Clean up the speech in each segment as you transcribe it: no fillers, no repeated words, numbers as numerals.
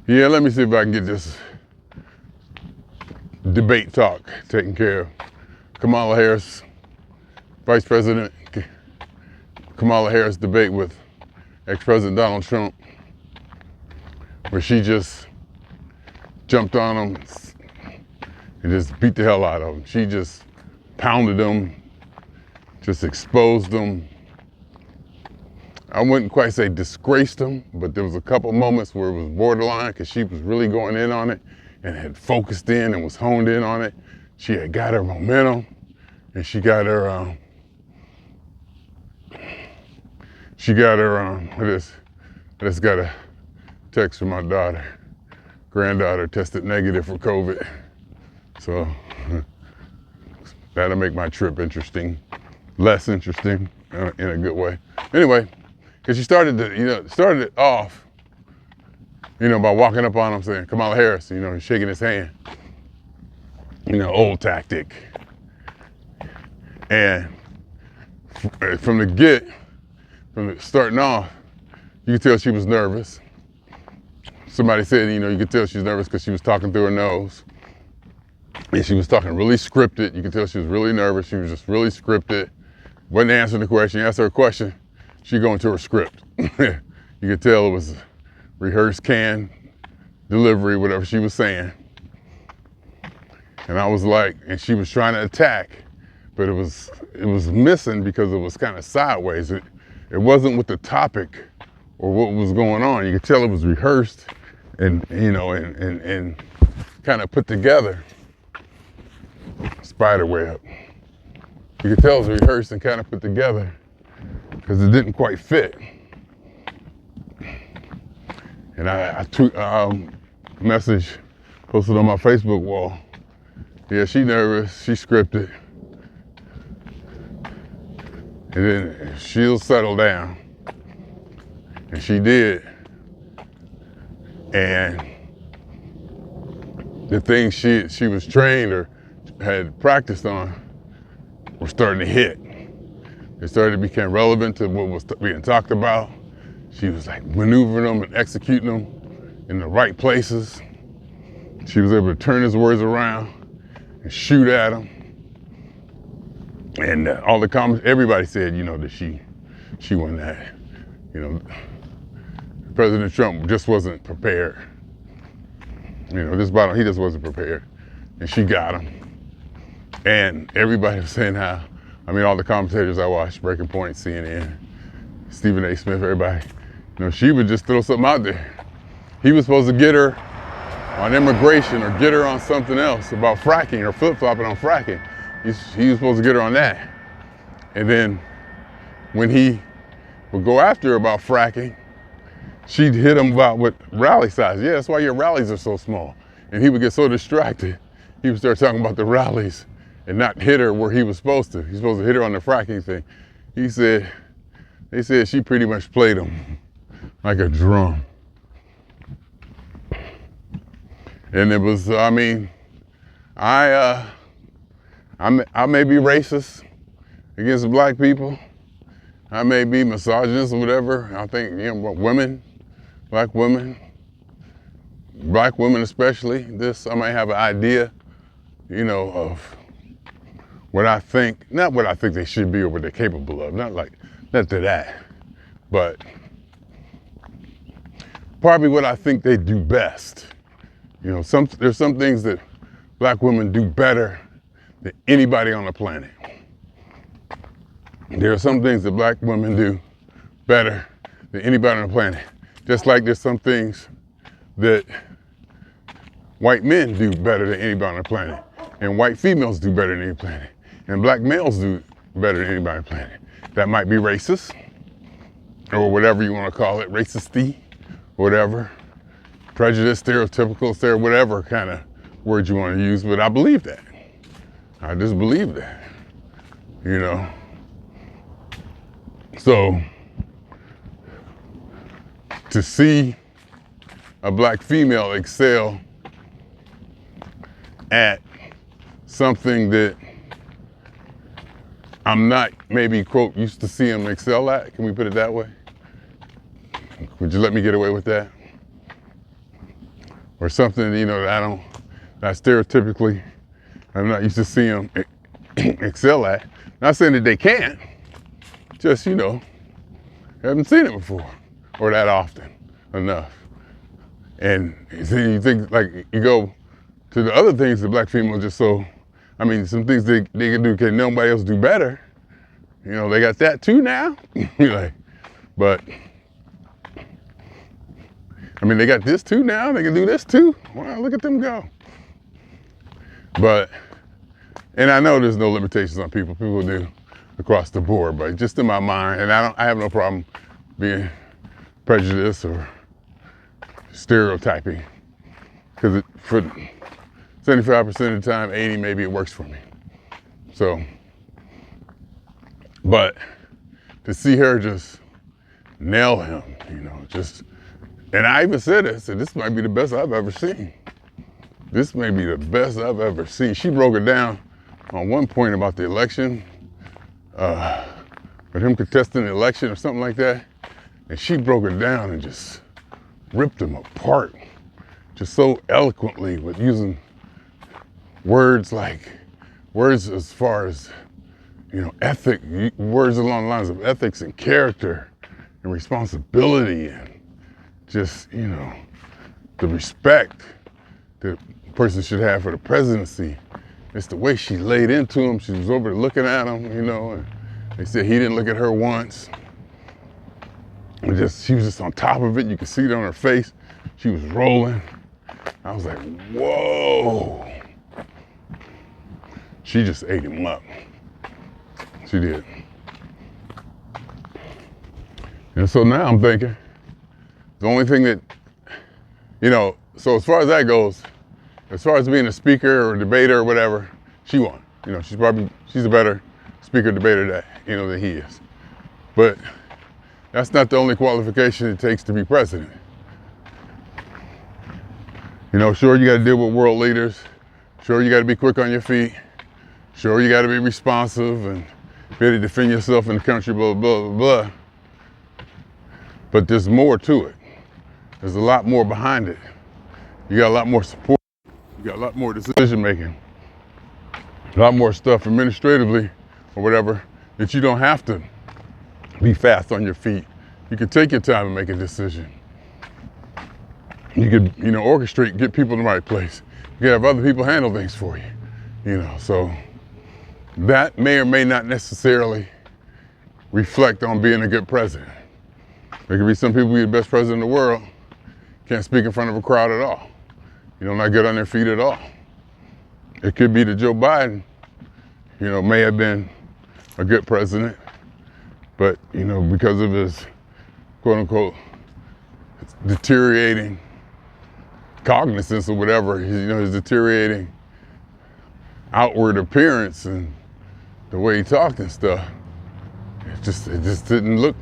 Yeah, let me see if I can get this debate talk taken care of. Kamala Harris, Vice President Kamala Harris debate with ex-President Donald Trump, where she just jumped on him and just beat the hell out of him. She just pounded him, just exposed him. I wouldn't quite say disgraced him, but there was a couple moments where it was borderline because she was really going in on it and had focused in and was honed in on it. She had got her momentum and she got her, I just got a text from my granddaughter tested negative for COVID. So that'll make my trip interesting, less interesting in a good way. Anyway, because she started it off, by walking up on him saying, Kamala Harris, and shaking his hand. Old tactic. And from the starting off, you could tell she was nervous. Somebody said, you could tell she was nervous because she was talking through her nose. And she was talking really scripted. You could tell she was really nervous. She was just really scripted. Wasn't answering the question. You asked her a question, she go into her script. You could tell it was rehearsed canned delivery, whatever she was saying. And I was like, and she was trying to attack, but it was missing because it was kind of sideways. It wasn't with the topic or what was going on. You could tell it was rehearsed and kind of put together. Spider web. You could tell it was rehearsed and kind of put together because it didn't quite fit. And I message posted on my Facebook wall. Yeah, she nervous, she scripted. And then she'll settle down. And she did. And the things she was trained or had practiced on were starting to hit. They started to become relevant to what was being talked about. She was like maneuvering them and executing them in the right places. She was able to turn his words around and shoot at them. And all the comments, everybody said, that she won that. President Trump just wasn't prepared. He just wasn't prepared. And she got him. And everybody was saying how, all the commentators I watched, Breaking Point, CNN, Stephen A. Smith, everybody, she would just throw something out there. He was supposed to get her on immigration or get her on something else about fracking or flip-flopping on fracking. He was supposed to get her on that. And then when he would go after her about fracking, she'd hit him about what rally size. Yeah, that's why your rallies are so small. And he would get so distracted, he would start talking about the rallies and not hit her where he was supposed to. He's supposed to hit her on the fracking thing. They said she pretty much played him like a drum. And it was, I may be racist against black people. I may be misogynist or whatever. I think, black women especially, I might have an idea, of what I think, not what I think they should be or what they're capable of, not to that, but probably what I think they do best. There's some things that black women do better than anybody on the planet. There are some things that black women do better than anybody on the planet. Just like there's some things that white men do better than anybody on the planet. And white females do better than any planet. And black males do better than anybody on the planet. That might be racist, or whatever you want to call it, racisty, whatever. Prejudice, stereotypical, whatever kind of word you want to use, but I believe that. I just believe that, So, to see a black female excel at something that I'm not maybe, quote, used to see them excel at, can we put it that way? Would you let me get away with that? or something, that I stereotypically, I'm not used to seeing them excel at. Not saying that they can't, just, haven't seen it before or that often enough. And you think, like, you go to the other things that black females just some things they can do, can nobody else do better? They got that too now. But they got this too now. They can do this too. Wow, look at them go. But, and I know there's no limitations on people. People do across the board, but just in my mind, and I have no problem being prejudiced or stereotyping, because for 75% of the time, 80 maybe it works for me. So, but to see her just nail him, and I even said it, I said, this might be the best I've ever seen. This may be the best I've ever seen. She broke it down on one point about the election, with him contesting the election or something like that. And she broke it down and just ripped him apart, just so eloquently, with using words as far as, ethic, words along the lines of ethics and character and responsibility and just, the respect the person should have for the presidency. It's the way she laid into him. She was over looking at him, and they said he didn't look at her once. She was just on top of it. You could see it on her face. She was rolling. I was like, whoa. She just ate him up. She did. And so now I'm thinking, the only thing that, so as far as that goes, as far as being a speaker or debater or whatever, she won. She's a better speaker, debater than he is. But that's not the only qualification it takes to be president. Sure, you got to deal with world leaders. Sure, you got to be quick on your feet. Sure, you got to be responsive and be able to defend yourself in the country, blah, blah, blah, blah. But there's more to it. There's a lot more behind it. You got a lot more support. You got a lot more decision making. A lot more stuff administratively or whatever that you don't have to be fast on your feet. You can take your time and make a decision. You could, orchestrate, get people in the right place. You can have other people handle things for you. So that may or may not necessarily reflect on being a good president. There could be some people be the best president in the world, can't speak in front of a crowd at all. Not good on their feet at all. It could be that Joe Biden, may have been a good president, but, because of his quote unquote deteriorating cognizance or whatever, his deteriorating outward appearance and the way he talked and stuff, it just didn't look,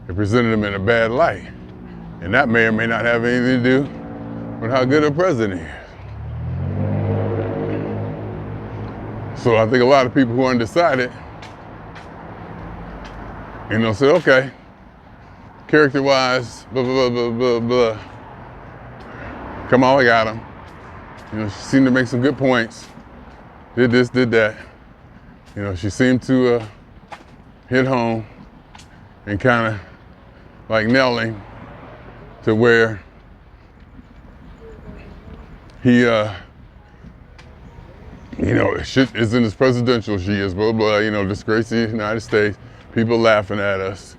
it presented him in a bad light. And that may or may not have anything to do with how good a president is. So I think a lot of people who are undecided, say, okay, character-wise, blah, blah, blah, blah, blah. Kamala got him. She seemed to make some good points. Did this, did that. She seemed to hit home and kind of like nailing to where he, shit isn't as presidential she is, blah, blah, disgrace the United States, people laughing at us,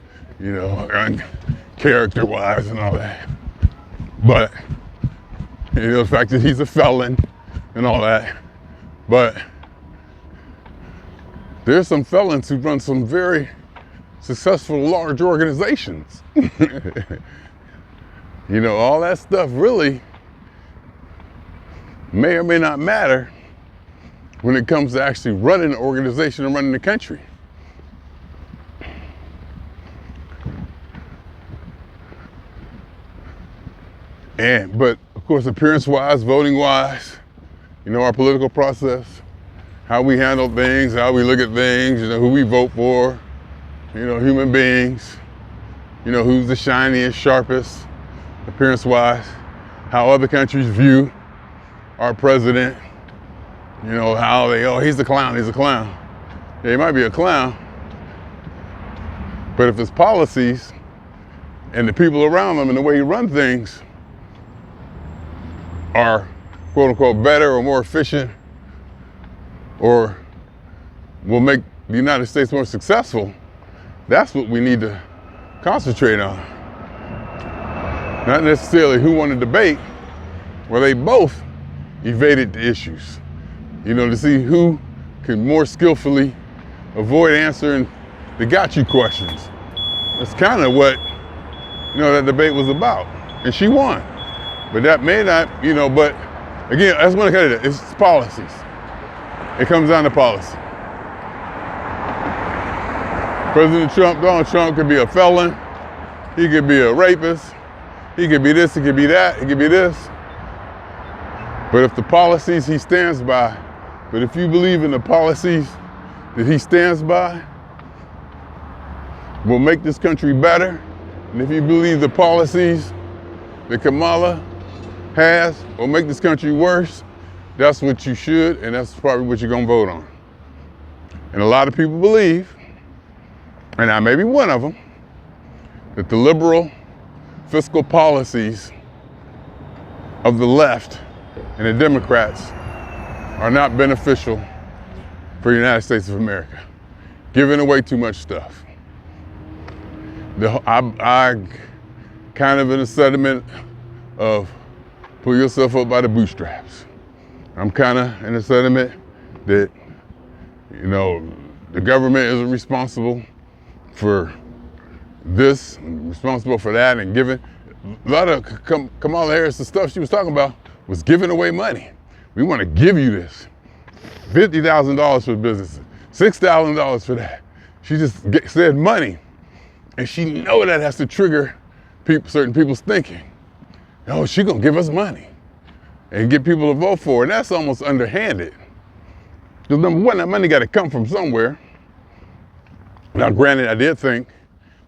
character-wise and all that. But, the fact that he's a felon and all that. But there's some felons who run some very successful large organizations. All that stuff really may or may not matter when it comes to actually running an organization and running the country. But of course, appearance-wise, voting-wise, our political process, how we handle things, how we look at things, who we vote for, human beings, who's the shiniest, sharpest, appearance-wise. how other countries view our president. You know, how they, oh, he's a clown, he's a clown. Yeah, he might be a clown, but if his policies and the people around him and the way he runs things are quote unquote better or more efficient or will make the United States more successful, that's what we need to concentrate on. Not necessarily who won the debate, where they both evaded the issues. You know, to see who can more skillfully avoid answering the got you questions. That's kind of what, you know, that debate was about. And she won. But that may not, you know, but again, that's one kind of it's policies. It comes down to policy. President Trump, Donald Trump could be a felon. He could be a rapist. He could be this, he could be that, he could be this. But if the policies he stands by, but if you believe in the policies that he stands by will make this country better, and if you believe the policies that Kamala has will make this country worse, that's what you should, and that's probably what you're gonna vote on. And a lot of people believe, and I may be one of them, that the liberal fiscal policies of the left and the Democrats are not beneficial for the United States of America, giving away too much stuff. I kind of in a sentiment of pull yourself up by the bootstraps. I'm kind of in a sentiment that, you know, the government isn't responsible for this, responsible for that, and giving. A lot of Kamala Harris, the stuff she was talking about was giving away money. We want to give you this. $50,000 for businesses, $6,000 for that. She just said money. And she know that has to trigger certain people's thinking. Oh, she gonna give us money and get people to vote for it. And that's almost underhanded. Because number one, that money gotta come from somewhere. Now, granted, I did think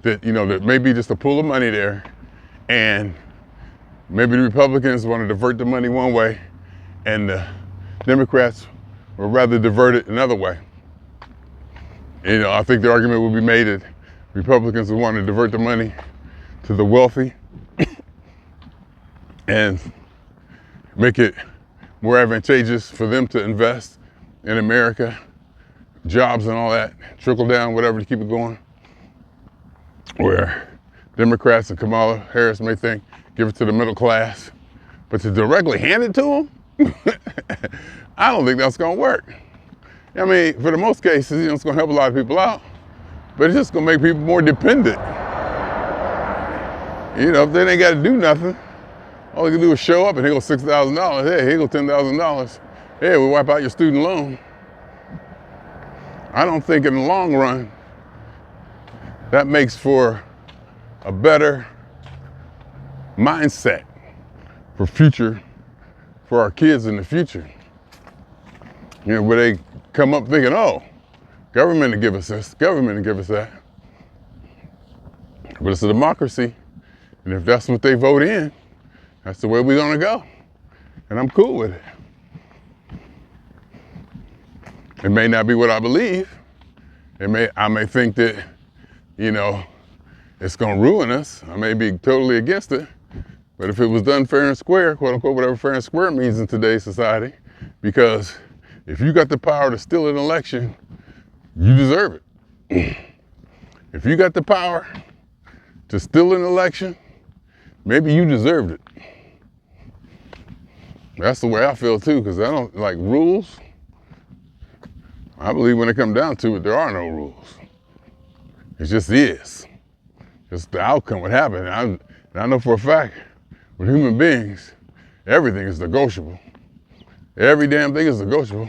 that, you know, that maybe just a pool of money there and maybe the Republicans want to divert the money one way and the Democrats would rather divert it another way. You know, I think the argument would be made that Republicans would want to divert the money to the wealthy and make it more advantageous for them to invest in America, jobs and all that, trickle down, whatever, to keep it going. Where Democrats and Kamala Harris may think, give it to the middle class, but to directly hand it to them, I don't think that's gonna work. I mean, for the most cases, you know, it's gonna help a lot of people out, but it's just gonna make people more dependent. You know, if they ain't gotta do nothing, all they can do is show up and here goes $6,000. Hey, here goes $10,000. Hey, we wipe out your student loan. I don't think in the long run, that makes for a better mindset for our kids in the future. You know, where they come up thinking, oh, government to give us this, government to give us that. But it's a democracy, and if that's what they vote in, that's the way we're gonna go. And I'm cool with it. It may not be what I believe. I may think that, you know, it's gonna ruin us. I may be totally against it. But if it was done fair and square, quote unquote, whatever fair and square means in today's society, because if you got the power to steal an election, you deserve it. If you got the power to steal an election, maybe you deserved it. That's the way I feel too, because I don't like rules. I believe when it comes down to it, there are no rules. It just is. Just the outcome, what happened. And I know for a fact, with human beings, everything is negotiable. Every damn thing is negotiable.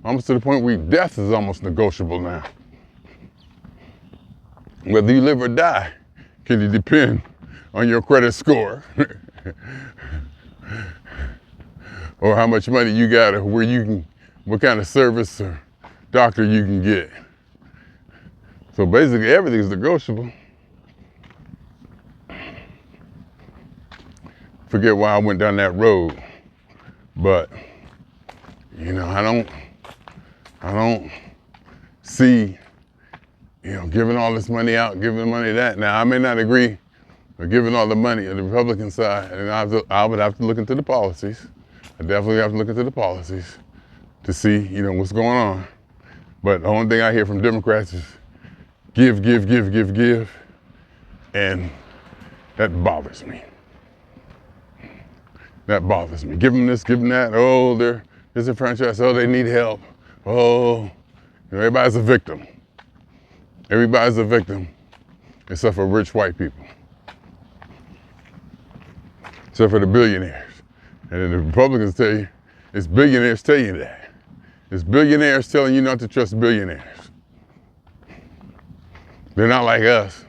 Almost to the point where death is almost negotiable now. Whether you live or die, can you depend on your credit score? Or how much money you got, or where you can, what kind of service or doctor you can get. So basically everything is negotiable. forget why I went down that road, but you know, I don't see, you know, giving all this money out, giving money that. Now, I may not agree with giving all the money on the Republican side, and I would have to look into the policies. I definitely have to look into the policies to see, you know, what's going on. But the only thing I hear from Democrats is give, and that bothers me. That bothers me. Give them this, give them that. Oh, they're disenfranchised. Oh, they need help. Oh, you know, everybody's a victim. Everybody's a victim, except for rich white people. Except for the billionaires. And then the Republicans tell you, it's billionaires tell you that. It's billionaires telling you not to trust billionaires. They're not like us.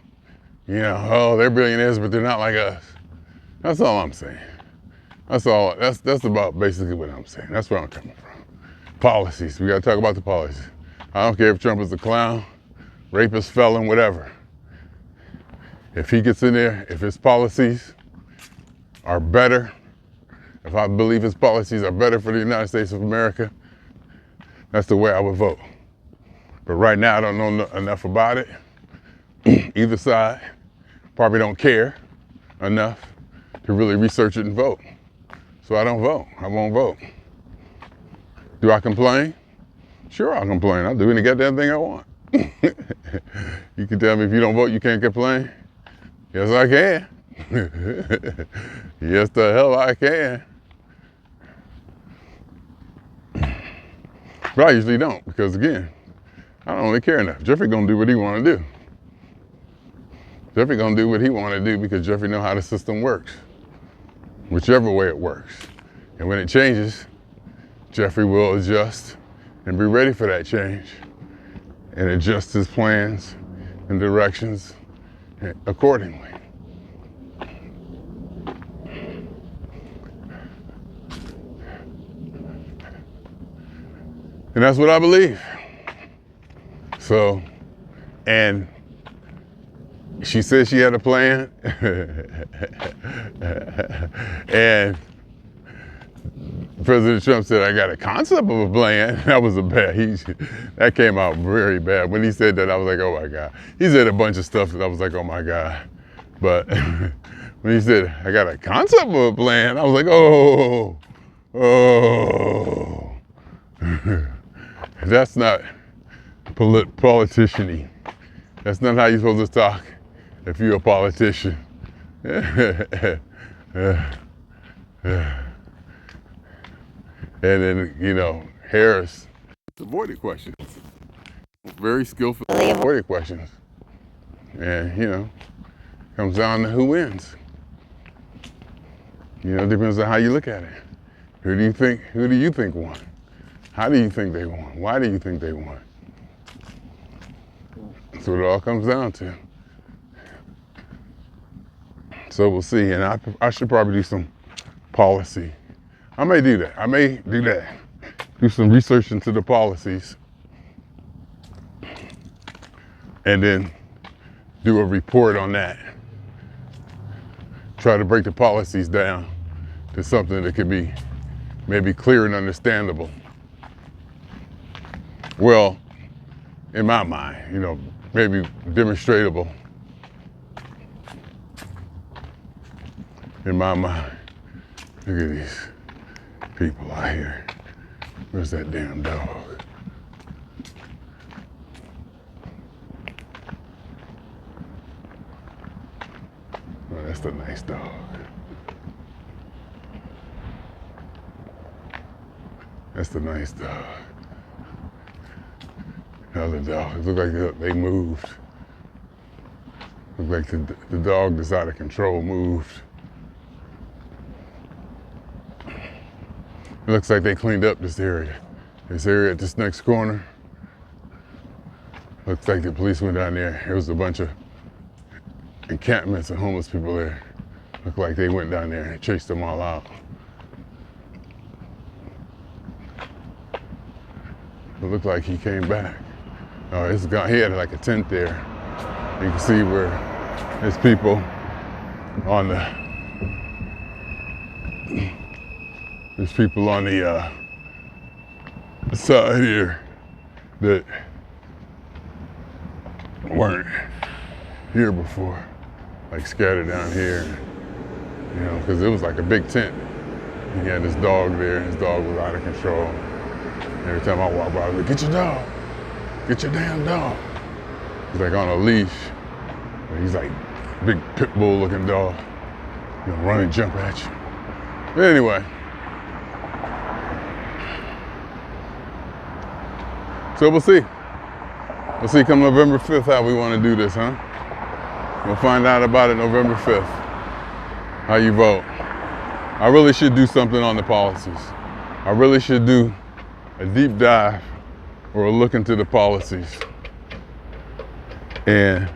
You know, oh, they're billionaires, but they're not like us. That's all I'm saying. That's all. That's about basically what I'm saying. That's where I'm coming from. Policies. We got to talk about the policies. I don't care if Trump is a clown, rapist, felon, whatever. If he gets in there, if his policies are better, if I believe his policies are better for the United States of America, that's the way I would vote. But right now, I don't know enough about it. Either side probably don't care enough to really research it and vote. So I don't vote. I won't vote. Do I complain? Sure, I'll complain. I'll do any goddamn thing I want. You can tell me if you don't vote, you can't complain? Yes, I can. Yes, the hell I can. But I usually don't, because again, I don't really care enough. Jeffrey gonna do what he wanna do. Jeffrey gonna do what he wanna do because Jeffrey know how the system works. Whichever way it works. And when it changes, Jeffrey will adjust and be ready for that change and adjust his plans and directions accordingly. And that's what I believe. So, and she said she had a plan. And President Trump said, I got a concept of a plan. That was that came out very bad. When he said that, I was like, oh my God. He said a bunch of stuff that I was like, oh my God. But when he said, I got a concept of a plan, I was like, oh. That's not politician-y. That's not how you're supposed to talk if you're a politician. And then, you know, Harris avoided questions. Very skillfully avoided questions. And, you know, comes down to who wins. You know, it depends on how you look at it. Who do you think won? How do you think they won? Why do you think they won? That's what it all comes down to. So we'll see. And I should probably do some policy. I may do that. Do some research into the policies. And then do a report on that. Try to break the policies down to something that could be maybe clear and understandable. Well, in my mind, you know, maybe demonstrable. In my mind. Look at these people out here. Where's that damn dog? Oh, that's the nice dog. That's the nice dog. The other dogs look like they moved. Look like the dog that's out of control moved. It looks like they cleaned up this area. This area at this next corner. Looks like the police went down there. There was a bunch of encampments of homeless people there. Looked like they went down there and chased them all out. It looked like he came back. Oh, it's gone. He had like a tent there. You can see where there's people on the there's people on the side here that weren't here before, like scattered down here, you know, because it was like a big tent. He had this dog there, and his dog was out of control. Every time I walk by, I was like, get your dog, get your damn dog. He's like on a leash, and he's like big pit bull looking dog, you know, run and jump at you. But anyway, so we'll see. We'll see come November 5th how we want to do this, huh? We'll find out about it November 5th, how you vote. I really should do something on the policies. I really should do a deep dive or a look into the policies and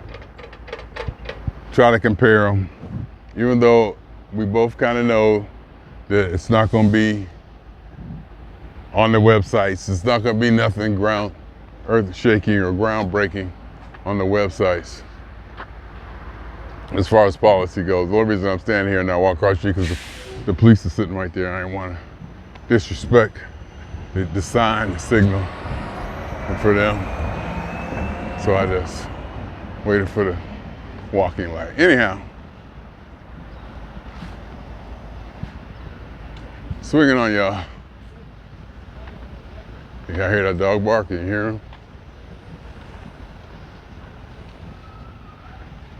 try to compare them, even though we both kind of know that it's not going to be on the websites. It's not going to be nothing earth-shaking or groundbreaking on the websites as far as policy goes. The only reason I'm standing here and not walk across the street because the police are sitting right there. I didn't want to disrespect the sign, the signal for them. So I just waited for the walking light. Anyhow, swinging on y'all. Y'all hear that dog bark? You hear him?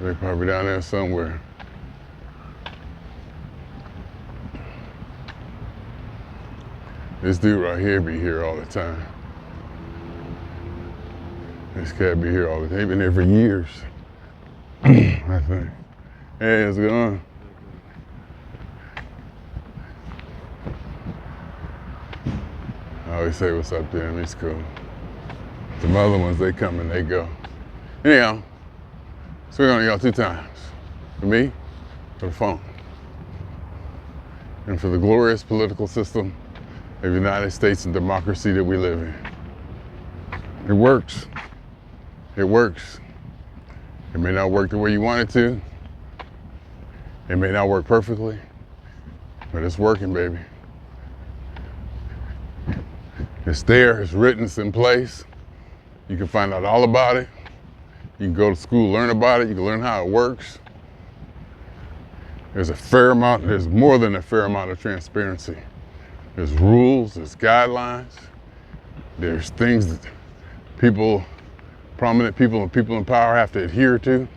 They're probably down there somewhere. This dude right here be here all the time. This cat be here all the time. They've been here for years, I think. Hey, what's going on? I always say what's up to them, it's cool. Some other ones, they come and they go. Anyhow, so we're gonna y'all 2 times. For me, for the phone. And for the glorious political system of the United States and democracy that we live in. It works. It works. It may not work the way you want it to. It may not work perfectly, but it's working, baby. It's there, it's written, it's in place. You can find out all about it. You can go to school, learn about it. You can learn how it works. There's more than a fair amount of transparency. There's rules, there's guidelines. There's things that prominent people and people in power have to adhere to.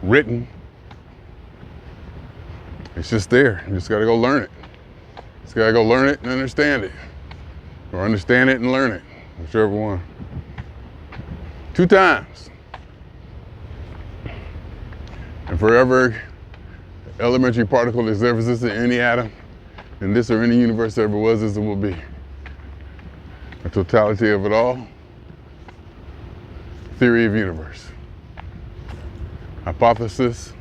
Written. It's just there. You just gotta go learn it. Just gotta go learn it and understand it. Or understand it and learn it, whichever one. 2 times. And for every elementary particle that's ever existed in any atom, in this or any universe there ever was, as it will be. The totality of it all, theory of universe. Hypothesis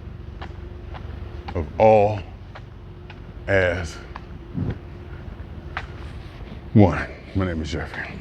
of all as one. My name is Jeffrey.